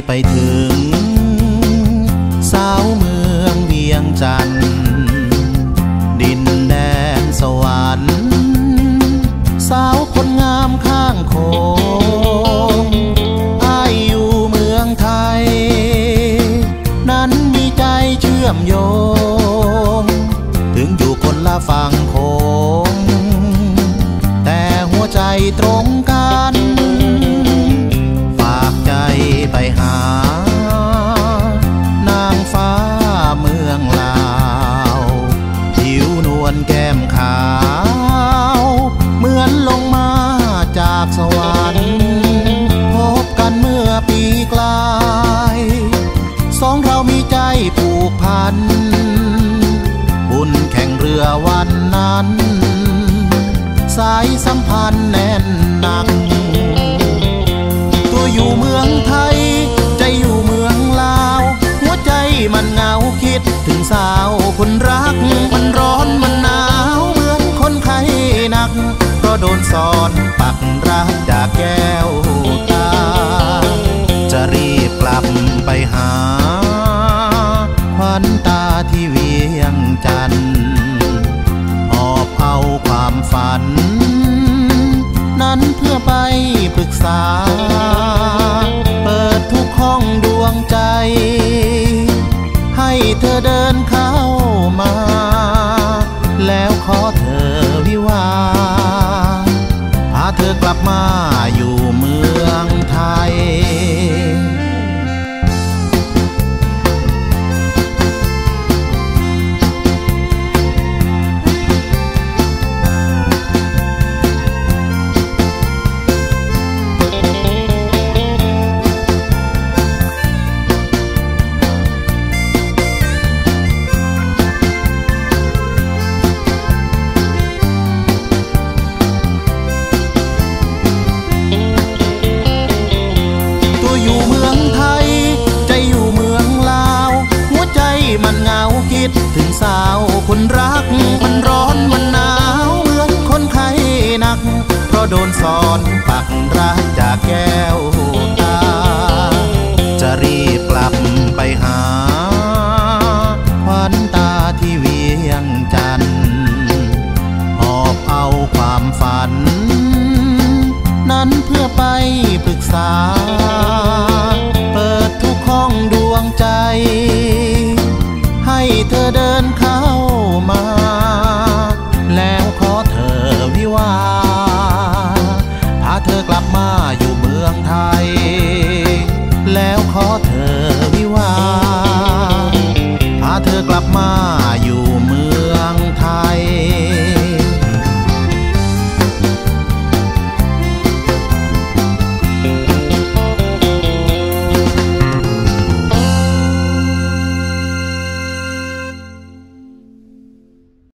ไปถึงสาวเมืองเวียงจันทร์ดินแดนสวรรค์สาวคนงามข้างโขงอ้ายอยู่เมืองไทยนั้นมีใจเชื่อมโยงถึงอยู่คนละฝั่งโขงแต่หัวใจตรงกันไปหานางฟ้าเมืองลาวผิวนวลแก้มขาวเหมือนลงมาจากสวรรค์พบกันเมื่อปีกลายสองเรามีใจผูกพันบุญแข่งเรือวันนั้นสายสัมพันธ์แน่นหนักอยู่เมืองไทยใจอยู่เมืองลาวหัวใจมันเหงาคิดถึงสาวคนรักมันร้อนมันหนาวเหมือนคนไข้หนักเพราะโดนสอนปักรักจากแก้วตาจะรีบกลับไปหาขวัญตาที่เวียงจันทร์หอบเอาความฝันนั้นเพื่อไปปรึกษาเปิดทุกห้องดวงใจให้เธอเดินเข้ามาแล้วขอเธอวิวาพาเธอกลับมาอยู่เมืองไทยมันเหงาคิดถึงสาวคนรักมันร้อนมันหนาวเหมือนคนไข้หนักเพราะโดนสอนปักรักจากแก้วตาจะรีบกลับไปหาขวัญตาที่เวียงจันทร์หอบเอาความฝันนั้นเพื่อไปปรึกษาเปิดทุกห้องดวงใจให้เธอเดินเข้ามาแล้วขอเธอวิวาพาเธอกลับมาอยู่เมืองไทยแล้วขอเธอวิวาพาเธอกลับมาอยู่เมื